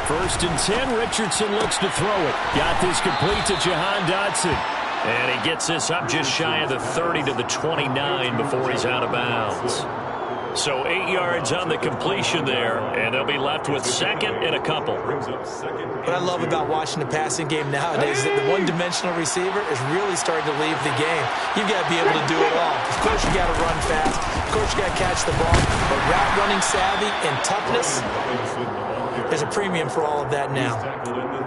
First and 10, Richardson looks to throw it. Got this complete to Jahan Dotson. And he gets this up just shy of the 30 to the 29 before he's out of bounds. So 8 yards on the completion there, and they'll be left with second and a couple. What I love about watching the passing game nowadays is that the one-dimensional receiver is really starting to leave the game. You've got to be able to do it all. Of course, you got to run fast. Of course, you got to catch the ball. But route running savvy and toughness, there's a premium for all of that now.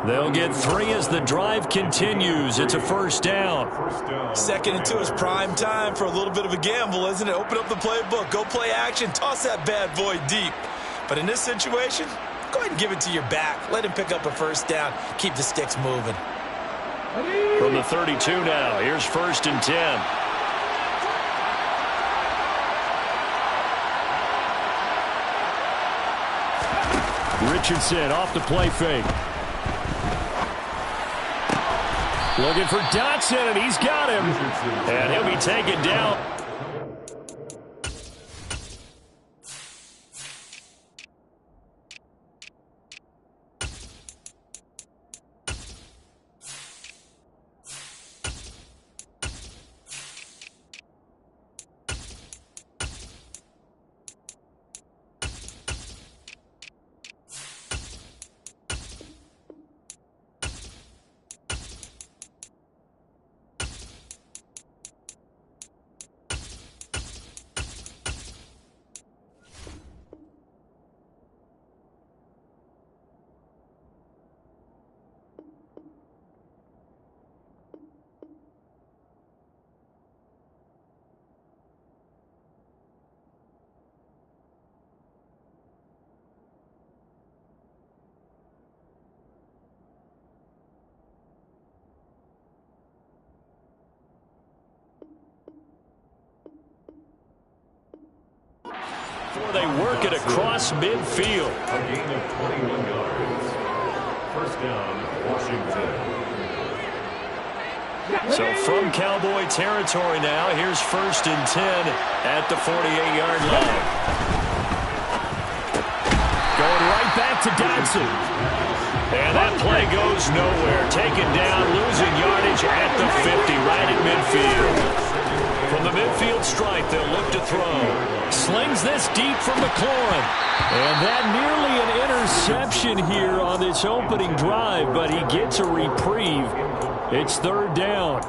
They'll get 3 as the drive continues. It's a first down. 2nd and 2 is prime time for a little bit of a gamble, isn't it? Open up the playbook, go play action, toss that bad boy deep. But in this situation, go ahead and give it to your back. Let him pick up a first down. Keep the sticks moving. From the 32 now, here's 1st and 10. Richardson off the play fake. Looking for Dotson, and he's got him. And he'll be taken down. They work it across midfield. A gain of 21 yards. First down, Washington. So from Cowboy territory now, here's 1st and 10 at the 48-yard line. Going right back to Dotson. And that play goes nowhere. Taken down, losing yardage at the 50, right at midfield. From the midfield stripe, they'll look to throw. Slings this deep from McLaurin. And that nearly an interception here on this opening drive, but he gets a reprieve. It's 3rd down.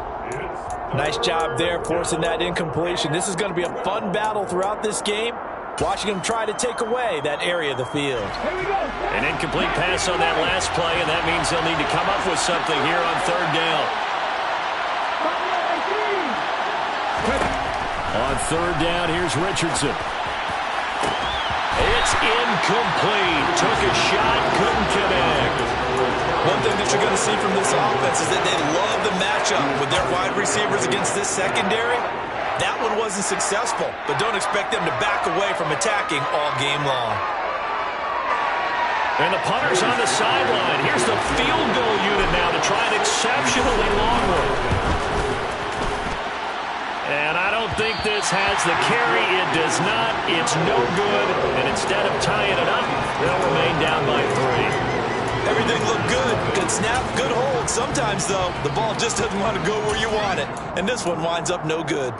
Nice job there forcing that incompletion. This is going to be a fun battle throughout this game. Watching him try to take away that area of the field. An incomplete pass on that last play, and that means they'll need to come up with something here on 3rd down. On 3rd down, here's Richardson. It's incomplete. Took a shot, couldn't connect. One thing that you're going to see from this offense is that they love the matchup with their wide receivers against this secondary. That one wasn't successful, but don't expect them to back away from attacking all game long. And the punter's on the sideline. Here's the field goal unit now to try an exceptionally long one. And I don't think this has the carry. It does not. It's no good. And instead of tying it up, they'll remain down by 3. Everything looked good. Good snap, good hold. Sometimes, though, the ball just doesn't want to go where you want it. And this one winds up no good.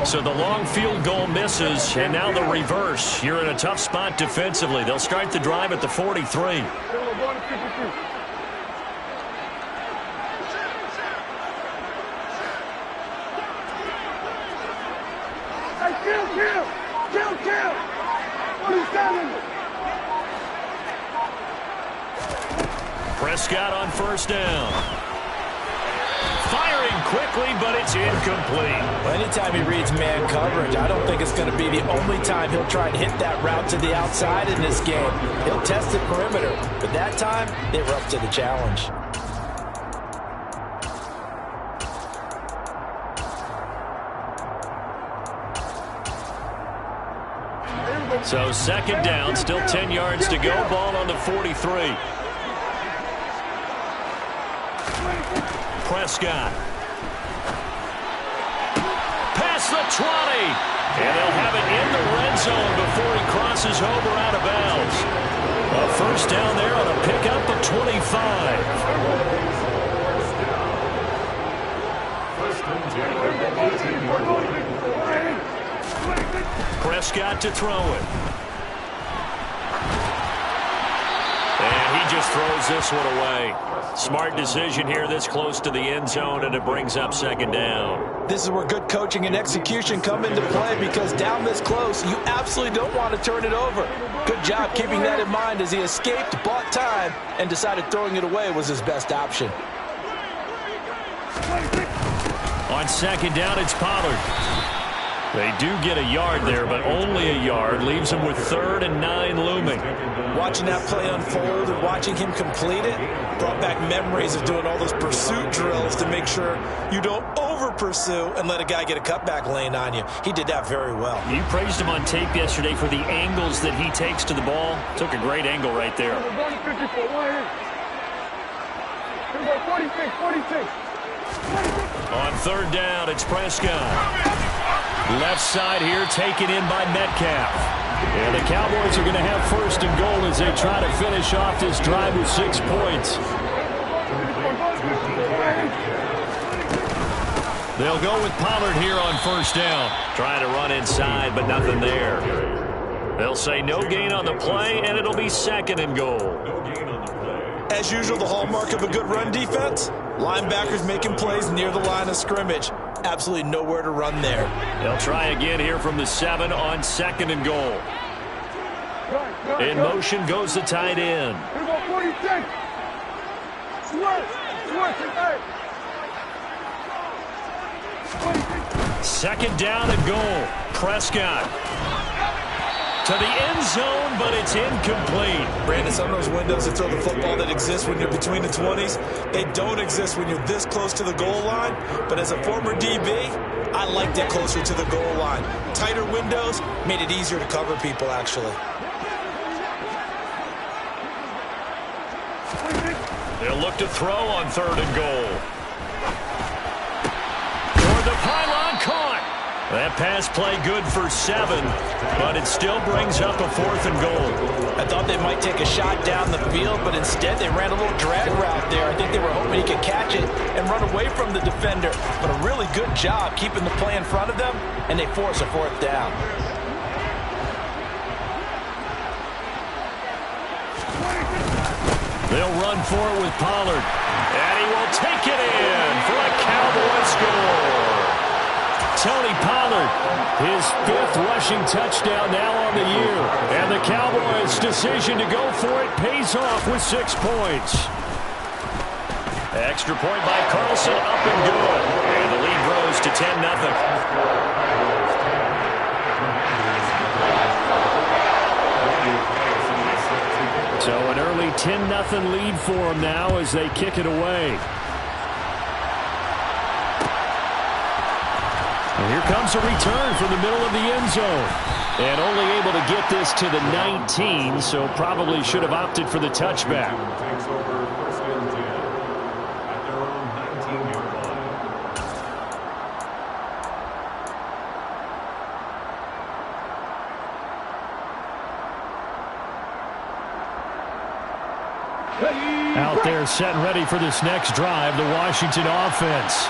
So the long field goal misses, and now the reverse. You're in a tough spot defensively. They'll start the drive at the 43. Prescott on 1st down. Firing quickly, but it's incomplete. Well, anytime he reads man coverage, I don't think it's going to be the only time he'll try and hit that route to the outside in this game. He'll test the perimeter, but that time, they were up to the challenge. So second down, still 10 yards to go. Ball on the 43. Prescott. Past the 20. And they'll have it in the red zone before he crosses over out of bounds. A first down there on a pickup of 25. Prescott to throw it. And he just throws this one away. Smart decision here this close to the end zone, and it brings up second down. This is where good coaching and execution come into play, because down this close, you absolutely don't want to turn it over. Good job keeping that in mind as he escaped, bought time, and decided throwing it away was his best option. On second down, it's Pollard. They do get a yard there, but only a yard. Leaves them with 3rd and 9 looming. Watching that play unfold and watching him complete it brought back memories of doing all those pursuit drills to make sure you don't over-pursue and let a guy get a cutback lane on you. He did that very well. You praised him on tape yesterday for the angles that he takes to the ball. Took a great angle right there. 46. On third down, it's Prescott. Left side here taken in by Metcalf. And the Cowboys are going to have 1st and goal as they try to finish off this drive with 6 points. They'll go with Pollard here on 1st down. Trying to run inside, but nothing there. They'll say no gain on the play, and it'll be 2nd and goal. As usual, the hallmark of a good run defense, linebackers making plays near the line of scrimmage. Absolutely nowhere to run there. They'll try again here from the 7 on 2nd and goal. In motion goes the tight end. 46. Second down and goal. Prescott to the end zone, but it's incomplete. Brandon, some of those windows to throw the football that exist when you're between the 20s, they don't exist when you're this close to the goal line. But as a former DB, I liked it closer to the goal line. Tighter windows made it easier to cover people, actually. They'll look to throw on 3rd and goal. Toward the pylon, caught. That pass play good for 7, but it still brings up a 4th and goal. I thought they might take a shot down the field, but instead they ran a little drag route there. I think they were hoping he could catch it and run away from the defender. But a really good job keeping the play in front of them, and they force a 4th down. They'll run for it with Pollard, and he will take it in for a Cowboy score. Tony Pollard, his 5th rushing touchdown now on the year. And the Cowboys' decision to go for it pays off with 6 points. Extra point by Carlson, up and good. And the lead grows to 10-0. So an early 10-0 lead for them now as they kick it away. And here comes a return from the middle of the end zone. And only able to get this to the 19, so probably should have opted for the touchback. Takes over 1st and 10 at their own 19-yard line. Out there set and ready for this next drive, the Washington offense.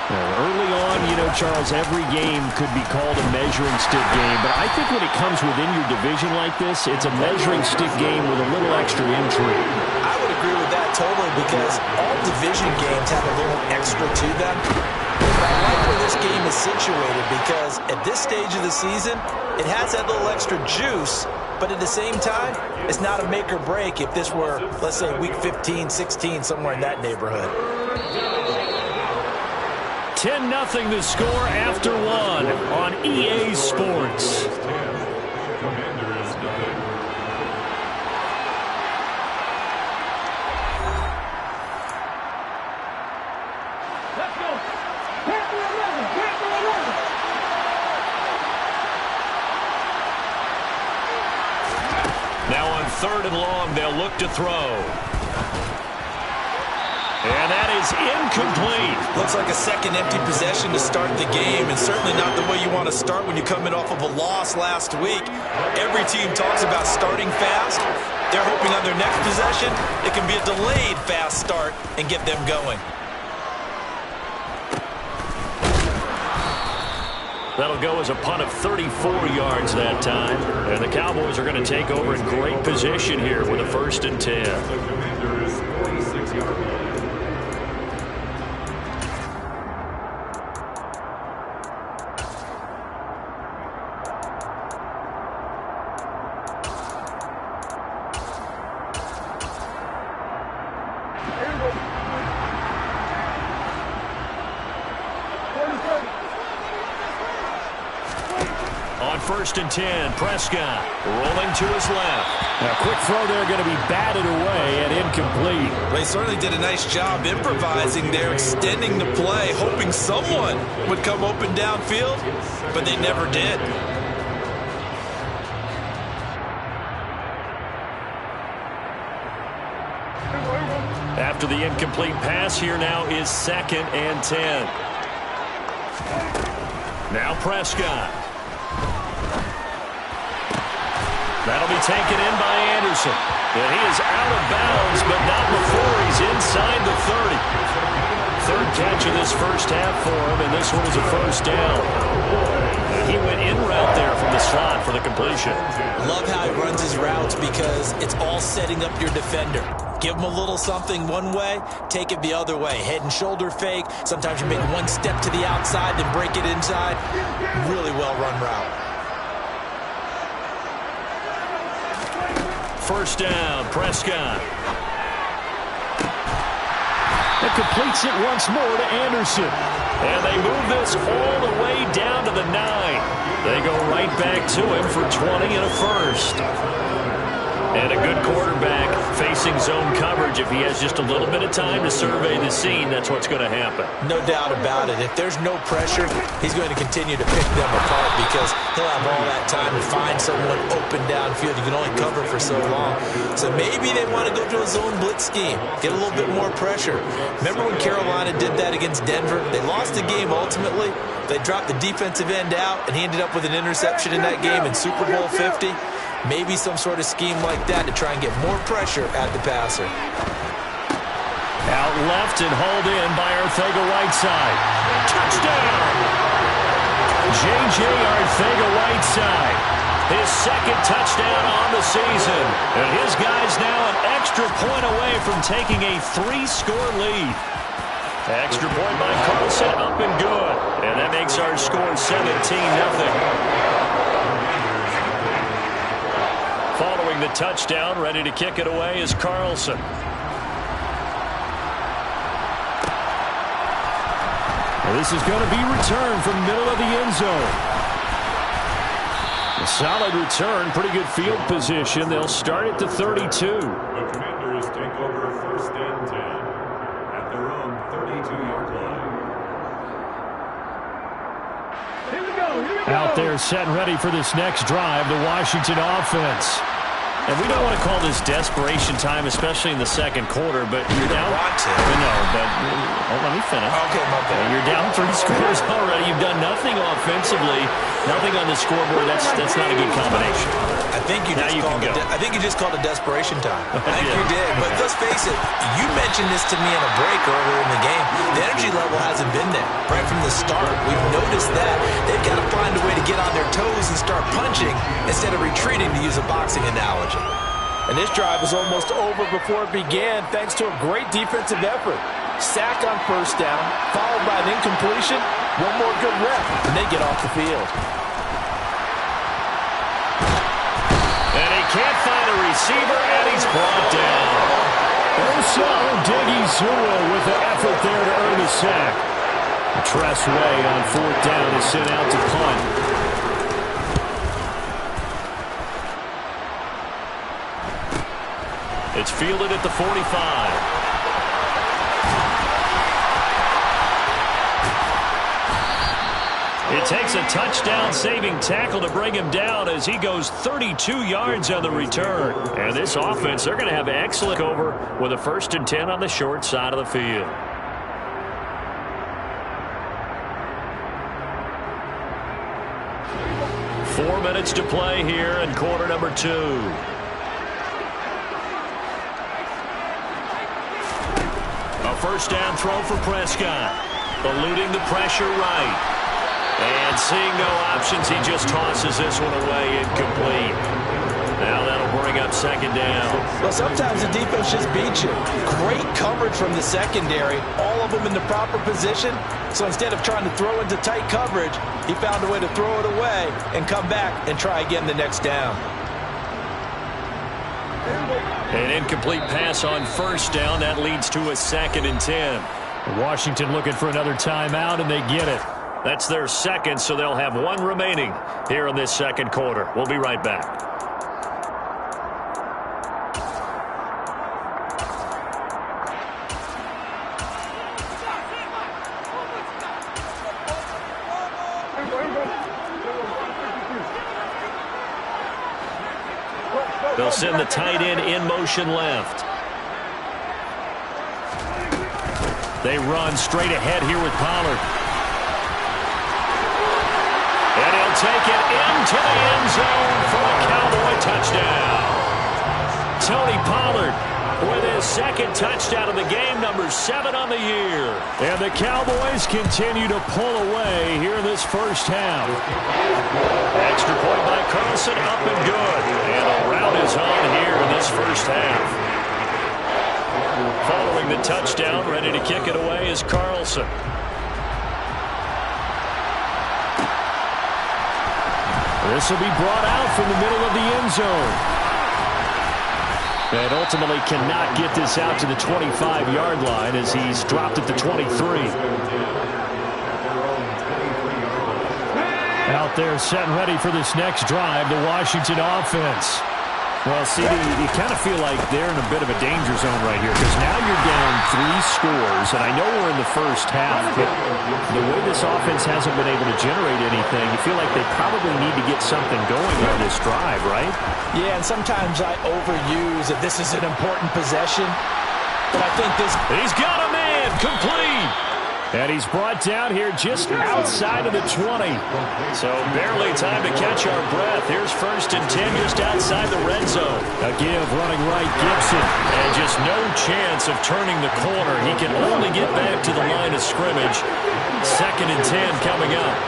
Early on, you know, Charles, every game could be called a measuring stick game. But I think when it comes within your division like this, it's a measuring stick game with a little extra intrigue. I would agree with that totally, because all division games have a little extra to them. But I like where this game is situated, because at this stage of the season, it has that little extra juice. But at the same time, it's not a make or break if this were, let's say, week 15, 16, somewhere in that neighborhood. 10-0 the score after 1 on EA Sports. Commanders nothing. Let's go. Panther 11. Panther 11. 3rd and long. They'll look to throw. And that is incomplete. Looks like a second empty possession to start the game, and certainly not the way you want to start when you're coming off of a loss last week. Every team talks about starting fast. They're hoping on their next possession it can be a delayed fast start and get them going. That'll go as a punt of 34 yards that time. And the Cowboys are going to take over in great position here with a 1st and 10. The Commanders' 46-yard line. On 1st and 10, Prescott rolling to his left. A quick throw there going to be batted away and incomplete. They certainly did a nice job improvising there, extending the play, hoping someone would come open downfield, but they never did. After the incomplete pass, here now is 2nd and 10. Now Prescott. That'll be taken in by Anderson. And he is out of bounds, but not before he's inside the 30. 3rd catch of this first half for him, and this one is a 1st down. And he went in route there from the slot for the completion. Love how he runs his routes because it's all setting up your defender. Give him a little something one way, take it the other way. Head and shoulder fake. Sometimes you make one step to the outside, then break it inside. Really well-run route. 1st down, Prescott. It completes it once more to Anderson. And they move this all the way down to the 9. They go right back to him for 20 and a 1st. And a good quarterback facing zone coverage. If he has just a little bit of time to survey the scene, that's what's going to happen. No doubt about it. If there's no pressure, he's going to continue to pick them apart because he'll have all that time to find someone open downfield. You can only cover for so long. So maybe they want to go to a zone blitz scheme, get a little bit more pressure. Remember when Carolina did that against Denver? They lost the game ultimately. They dropped the defensive end out, and he ended up with an interception in that game in Super Bowl 50. Maybe some sort of scheme like that to try and get more pressure at the passer. Out left and hauled in by Arcega-Whiteside. Touchdown! J.J. Arcega-Whiteside. His 2nd touchdown on the season. And his guys now an extra point away from taking a 3-score lead. Extra point by Carlson, up and good. And that makes our score 17-0. Following the touchdown, ready to kick it away is Carlson. Well, this is going to be returned from the middle of the end zone. A solid return, pretty good field position. They'll start at the 32. The Commanders take over 1st and 10 at their own 32-yard line. Here we go. Out there set and ready for this next drive, the Washington offense. And we don't want to call this desperation time, especially in the 2nd quarter, but you're down. Want to. No, but let me finish. Okay, my bad. You're down 3 scores already. You've done nothing offensively, nothing on the scoreboard. That's not a good combination. I think you just called it desperation time. I think you did. But let's face it, you mentioned this to me in a break earlier in the game. The energy level hasn't been there right from the start. We've noticed that. They've got to find a way to get on their toes and start punching instead of retreating, to use a boxing analogy. And this drive was almost over before it began thanks to a great defensive effort. Sack on 1st down, followed by an incompletion. One more good rep, and they get off the field. And he can't find a receiver, and he's brought down. Osa Odighizuwa with the effort there to earn the sack. Tress Way on 4th down is sent out to punt. It's fielded at the 45. It's it takes a touchdown-saving tackle to bring him down as he goes 32 yards on the return. And this offense, they're going to have excellent over with a 1st and 10 on the short side of the field. Four minutes to play here in quarter number 2. A first down throw for Prescott. Eluding the pressure right. And seeing no options, he just tosses this one away incomplete. Now that'll bring up 2nd down. Well, sometimes the defense just beats you. Great coverage from the secondary. All of them in the proper position. So instead of trying to throw into tight coverage, he found a way to throw it away and come back and try again the next down. An incomplete pass on 1st down. That leads to a 2nd and 10. Washington looking for another timeout, and they get it. That's their 2nd, so they'll have 1 remaining here in this 2nd quarter. We'll be right back. They'll send the tight end in motion left. They run straight ahead here with Pollard. And he'll take it into the end zone for a Cowboy touchdown. Tony Pollard with his 2nd touchdown of the game, number 7 on the year. And the Cowboys continue to pull away here in this first half. Extra point by Carlson, up and good. And a rout is on here in this first half. Following the touchdown, ready to kick it away is Carlson. This will be brought out from the middle of the end zone. And ultimately cannot get this out to the 25-yard line as he's dropped at the 23. Out there set and ready for this next drive, the Washington offense. Well, CD, you kind of feel like they're in a bit of a danger zone right here because now you're down 3 scores, and I know we're in the first half, but the way this offense hasn't been able to generate anything, you feel like they probably need to get something going on this drive, right? Yeah, and sometimes I overuse that this is an important possession, but I think this... He's got a man, complete. And he's brought down here just outside of the 20. So barely time to catch our breath. Here's 1st and 10 just outside the red zone. A give running right, Gibson. And just no chance of turning the corner. He can only get back to the line of scrimmage. 2nd and 10 coming up.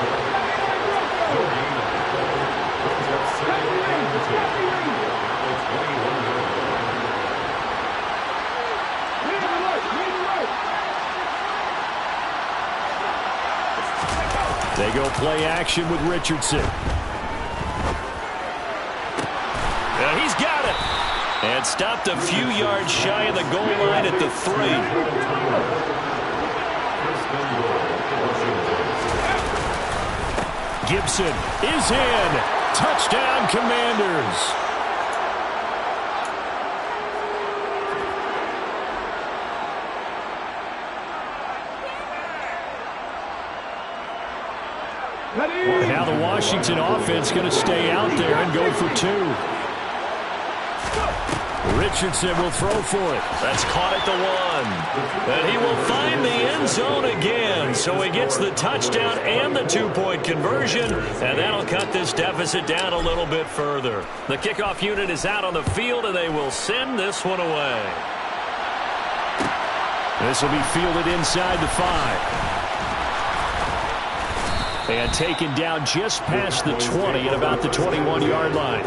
They go play action with Richardson. And he's got it. And stopped a few yards shy of the goal line at the 3. Gibson is in. Touchdown, Commanders. Now the Washington offense going to stay out there and go for 2. Richardson will throw for it. That's caught at the 1. And he will find the end zone again. So he gets the touchdown and the 2-point conversion. And that'll cut this deficit down a little bit further. The kickoff unit is out on the field, and they will send this one away. This will be fielded inside the 5. And taken down just past the 20 at about the 21-yard line.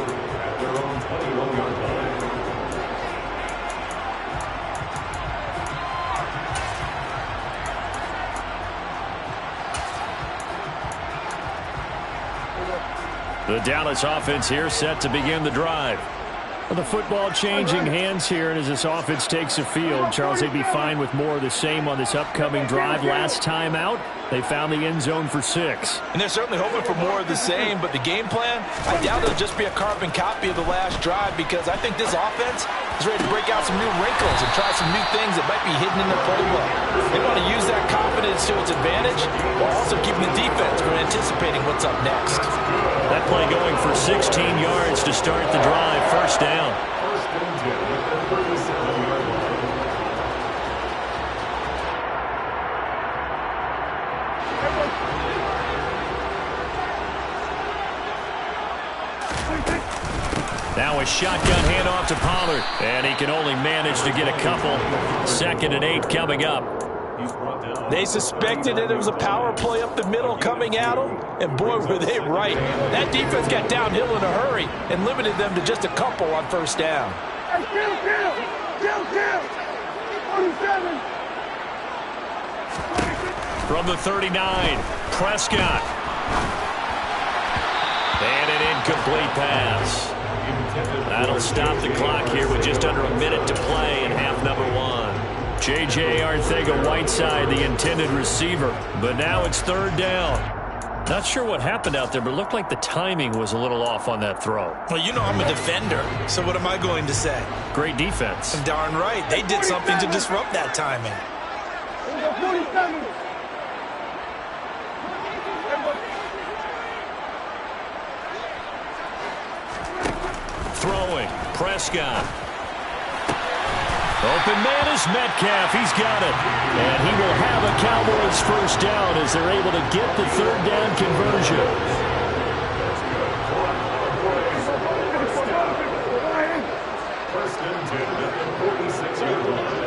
The Dallas offense here set to begin the drive. Well, the football changing hands here, and as this offense takes the field, Charles, they'd be fine with more of the same on this upcoming drive. Last time out, they found the end zone for 6. And they're certainly hoping for more of the same, but the game plan, I doubt it'll just be a carbon copy of the last drive because I think this offense is ready to break out some new wrinkles and try some new things that might be hidden in their playbook. They want to use that confidence to its advantage while also keeping And the defense, we're anticipating what's up next. That play going for 16 yards to start the drive. First down. First and 10 at the 37-yard line. Now a shotgun handoff to Pollard. And he can only manage to get a couple. 2nd and 8 coming up. They suspected that it was a power play up the middle coming at them, and boy, were they right. That defense got downhill in a hurry and limited them to just a couple on first down. Hey, kill! 47! From the 39, Prescott. And an incomplete pass. That'll stop the clock here with just under a minute to play in half number 1. J.J. Arcega-Whiteside, the intended receiver. But now it's 3rd down. Not sure what happened out there, but it looked like the timing was a little off on that throw. Well, you know I'm a defender, so what am I going to say? Great defense. Darn right. They did something to disrupt that timing. 47! Throwing, Prescott. Open man is Metcalf. He's got it. And he will have a Cowboys first down as they're able to get the 3rd down conversion. First and 10 at the 46-yard line.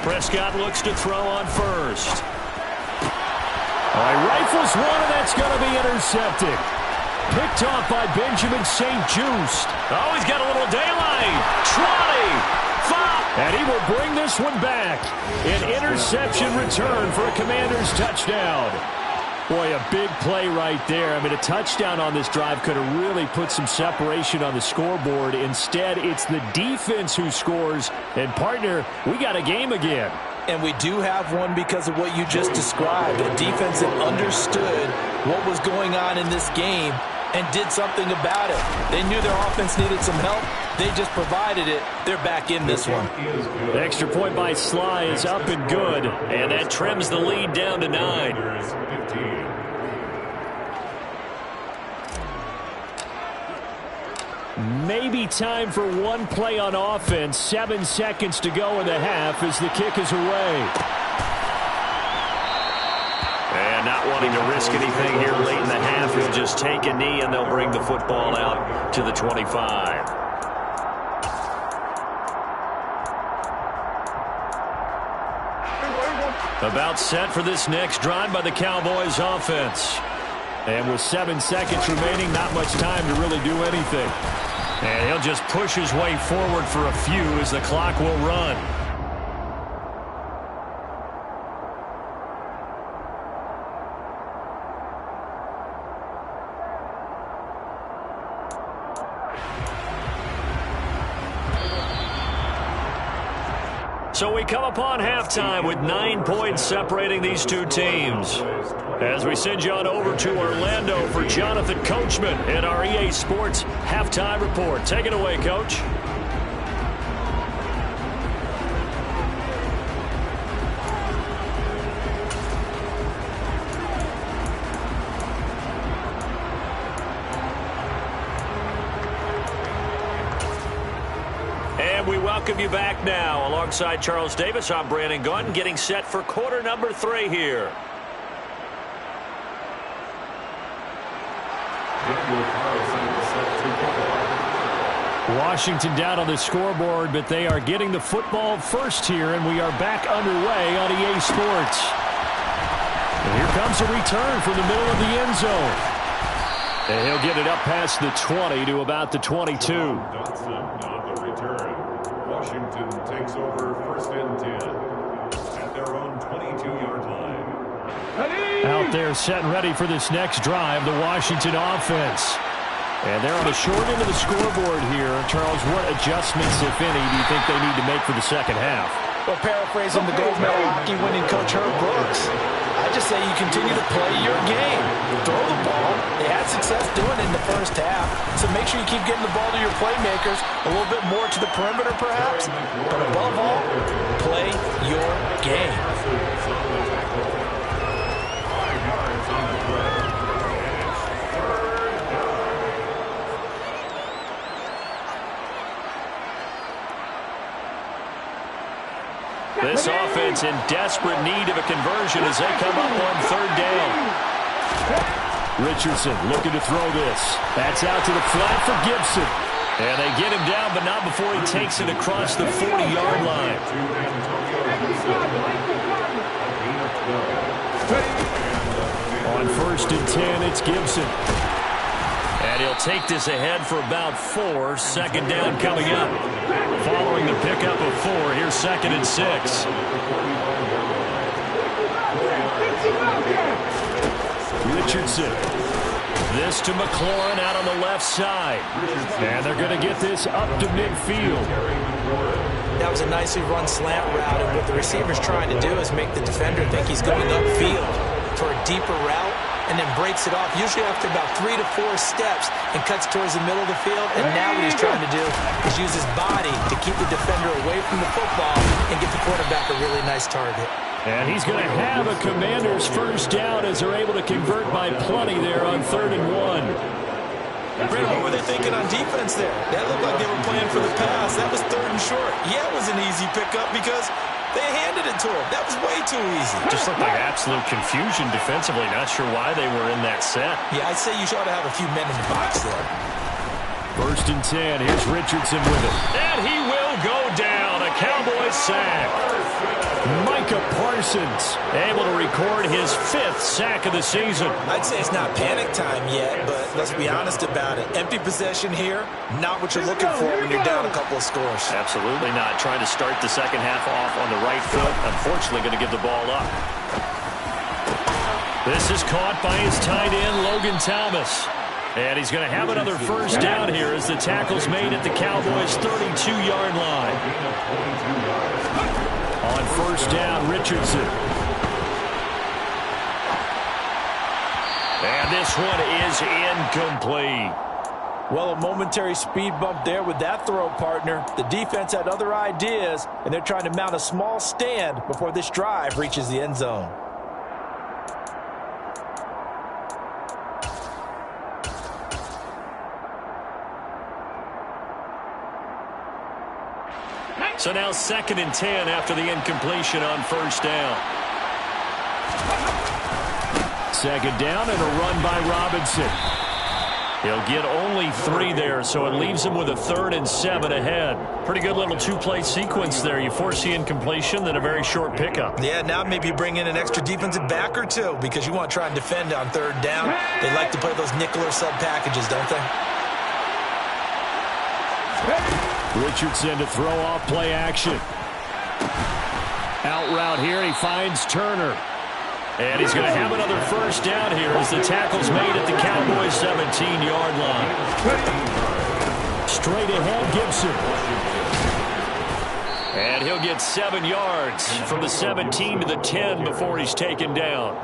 Prescott looks to throw on first. All right, rifles one, and that's going to be intercepted. Picked off by Benjamin St-Juste. Oh, he's got a little daylight. 25. And he will bring this one back. An interception return for a Commanders touchdown. Boy, a big play right there. I mean, a touchdown on this drive could have really put some separation on the scoreboard. Instead, it's the defense who scores. And, partner, we got a game again. And we do have one because of what you just described. A defense that understood what was going on in this game and did something about it. They knew their offense needed some help. They just provided it. They're back in this one. The extra point by Sly is up and good. And that trims the lead down to 9. Maybe time for one play on offense. 7 seconds to go in the half as the kick is away. And not wanting to risk anything here late in the half, he'll just take a knee and they'll bring the football out to the 25. About set for this next drive by the Cowboys offense. And with 7 seconds remaining, not much time to really do anything. And he'll just push his way forward for a few as the clock will run. So we come upon halftime with 9 points separating these two teams. As we send you on over to Orlando for Jonathan Coachman and our EA Sports Halftime Report. Take it away, Coach. We welcome you back now. Alongside Charles Davis, I'm Brandon Gaudin, getting set for quarter number 3 here. Washington down on the scoreboard, but they are getting the football first here, and we are back underway on EA Sports. And here comes a return from the middle of the end zone. And he'll get it up past the 20 to about the 22. Dotson on the return. Washington takes over first and 10 at their own 22-yard line. Out there set and ready for this next drive, the Washington offense. And they're on the short end of the scoreboard here. Charles, what adjustments, if any, do you think they need to make for the second half? Well, paraphrasing the gold medal hockey winning coach Herb Brooks, I I just say you continue to play your game. Throw the ball. They had success doing it in the first half, so make sure you keep getting the ball to your playmakers, a little bit more to the perimeter perhaps, but above all, play your game. This offense in desperate need of a conversion as they come up on third down. Richardson looking to throw this. That's out to the flat for Gibson. And they get him down, but not before he takes it across the 40-yard line. On 1st and 10, it's Gibson. And he'll take this ahead for about 4. Second down coming up. Following the pickup of 4, here's 2nd and 6. Richardson. This to McLaurin out on the left side. And they're going to get this up to midfield. That was a nicely run slant route, and what the receiver's trying to do is make the defender think he's going upfield for a deeper route, and then breaks it off, usually after about 3 to 4 steps, and cuts towards the middle of the field. And now what he's trying to do is use his body to keep the defender away from the football and get the quarterback a really nice target. And he's going to have a Commander's first down as they're able to convert by plenty there on 3rd and 1. Brandon, what were they thinking on defense there? That looked like they were playing for the pass. That was 3rd and short. Yeah, it was an easy pickup because they handed it to him. That was way too easy. Just looked like absolute confusion defensively. Not sure why they were in that set. Yeah, I'd say you ought to have a few men in the box there. 1st and 10. Here's Richardson with it. And he will go down. A Cowboys sack. Micah Parsons able to record his 5th sack of the season. I'd say it's not panic time yet, but let's be honest about it. Empty possession here, not what you're looking for when you're down a couple of scores. Absolutely not. Trying to start the second half off on the right foot. Unfortunately, going to give the ball up. This is caught by his tight end, Logan Thomas. And he's going to have another first down here as the tackle's made at the Cowboys' 32-yard line. On 1st down, Richardson. And this one is incomplete. Well, a momentary speed bump there with that throw, partner. The defense had other ideas, and they're trying to mount a small stand before this drive reaches the end zone. So now 2nd and 10 after the incompletion on 1st down. 2nd down and a run by Robinson. He'll get only 3 there, so it leaves him with a 3rd and 7 ahead. Pretty good little 2-play sequence there. You force the incompletion, then a very short pickup. Yeah, now maybe bring in an extra defensive back or two because you want to try and defend on 3rd down. They like to play those nickel or sub packages, don't they? Richardson to throw off play action. Out route here, he finds Turner. And he's going to have another first down here as the tackle's made at the Cowboys' 17-yard line. Straight ahead, Gibson. And he'll get 7 yards from the 17 to the 10 before he's taken down.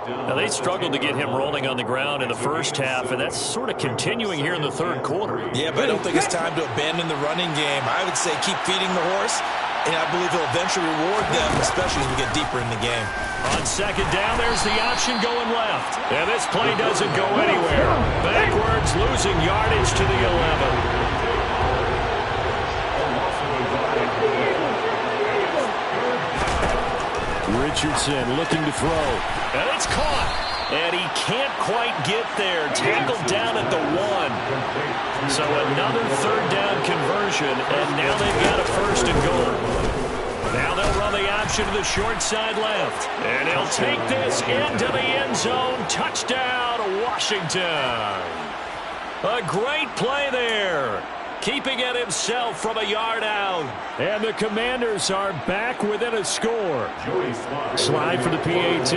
Now, they struggled to get him rolling on the ground in the first half, and that's sort of continuing here in the 3rd quarter. Yeah, but I don't think it's time to abandon the running game. I would say keep feeding the horse, and I believe he'll eventually reward them, especially as we get deeper in the game. On 2nd down, there's the option going left. And this play doesn't go anywhere. Backwards, losing yardage to the 11. Richardson looking to throw. And it's caught. And he can't quite get there. Tackled down at the 1. So another 3rd down conversion, and now they've got a 1st and goal. Now they'll run the option to the short side left. And he'll take this into the end zone. Touchdown, Washington. A great play there. Keeping it himself from a yard out. And the Commanders are back within a score. Slide for the PAT.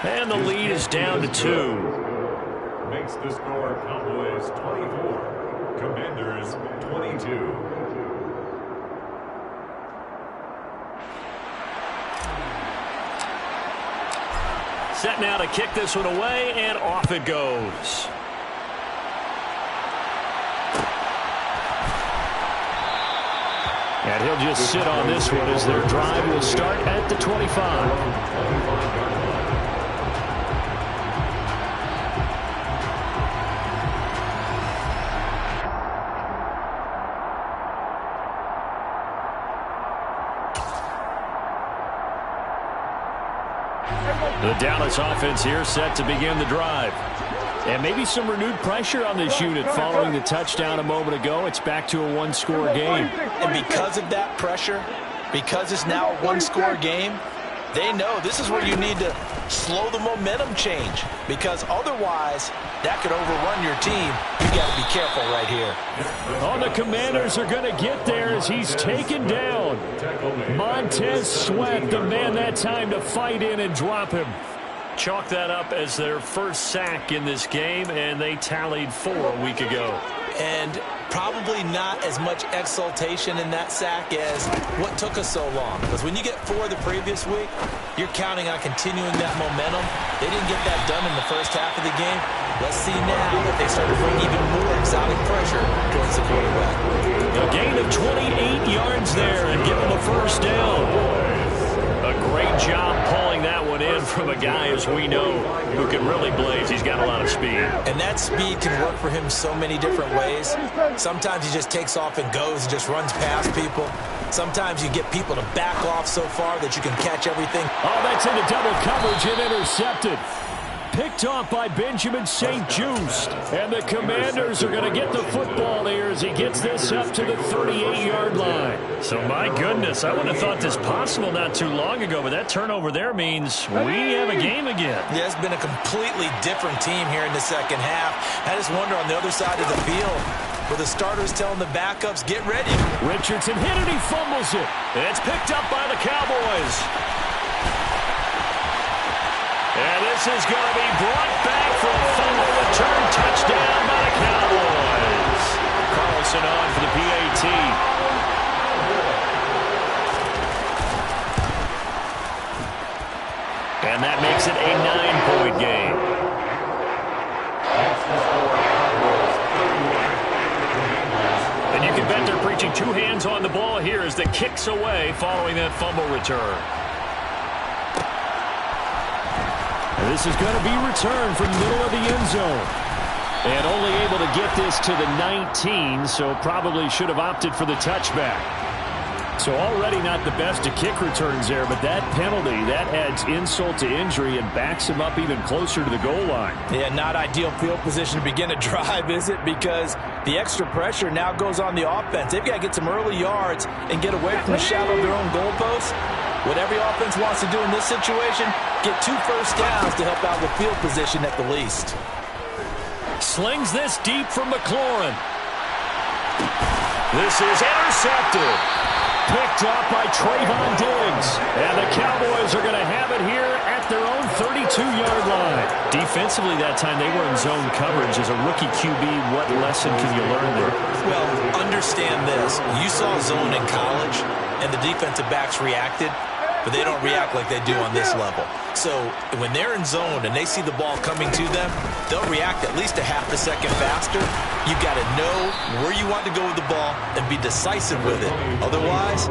And the lead is down to 2. Makes the score Cowboys 24, Commanders 22. Set now to kick this one away, and off it goes. And he'll just sit on this one as their drive will start at the 25. The Dallas offense here set to begin the drive. And maybe some renewed pressure on this unit following the touchdown a moment ago. It's back to a one-score game. And because of that pressure, because it's now a one-score game, they know this is where you need to slow the momentum change, because otherwise that could overrun your team. You got to be careful right here. Oh, the Commanders are going to get there as he's taken down. Montez Sweat, the man that time to fight in and drop him. Chalk that up as their first sack in this game, and they tallied 4 a week ago. And probably not as much exultation in that sack as what took us so long. Because when you get 4 the previous week, you're counting on continuing that momentum. They didn't get that done in the first half of the game. Let's see now that they start to bring even more exotic pressure towards the quarterback. A gain of 28 yards there and give him a first down. A great job pulling that one in from a guy, as we know, who can really blaze. He's got a lot of speed. And that speed can work for him so many different ways. Sometimes he just takes off and goes and just runs past people. Sometimes you get people to back off so far that you can catch everything. Oh, that's into double coverage and intercepted. Picked off by Benjamin St-Juste. And the Commanders are going to get the football here as he gets this up to the 38-yard line. So, my goodness, I wouldn't have thought this possible not too long ago, but that turnover there means we have a game again. Yeah, it's been a completely different team here in the second half. I just wonder on the other side of the field, where the starters telling the backups, get ready. Richardson hit it, he fumbles it. It's picked up by the Cowboys. And this is going to be brought back for a fumble return touchdown by the Cowboys. Carlson on for the PAT. And that makes it a 9-point game. And you can bet they're preaching 2 hands on the ball here as the kick's away following that fumble return. This is going to be returned from the middle of the end zone. And only able to get this to the 19, so probably should have opted for the touchback. So already not the best of kick returns there, but that penalty, that adds insult to injury and backs him up even closer to the goal line. Yeah, not ideal field position to begin a drive, is it? Because the extra pressure now goes on the offense. They've got to get some early yards and get away from the shadow of their own goalposts. What every offense wants to do in this situation, get 2 first downs to help out with field position at the least. Slings this deep from McLaurin. This is intercepted. Picked up by Trayvon Diggs. And the Cowboys are going to have it here at their own 32-yard line. Defensively that time, they were in zone coverage. As a rookie QB, what lesson can you learn there? Well, understand this. You saw zone in college, and the defensive backs reacted, but they don't react like they do on this level. So when they're in zone and they see the ball coming to them, they'll react at least a half a second faster. You've got to know where you want to go with the ball and be decisive with it. Otherwise,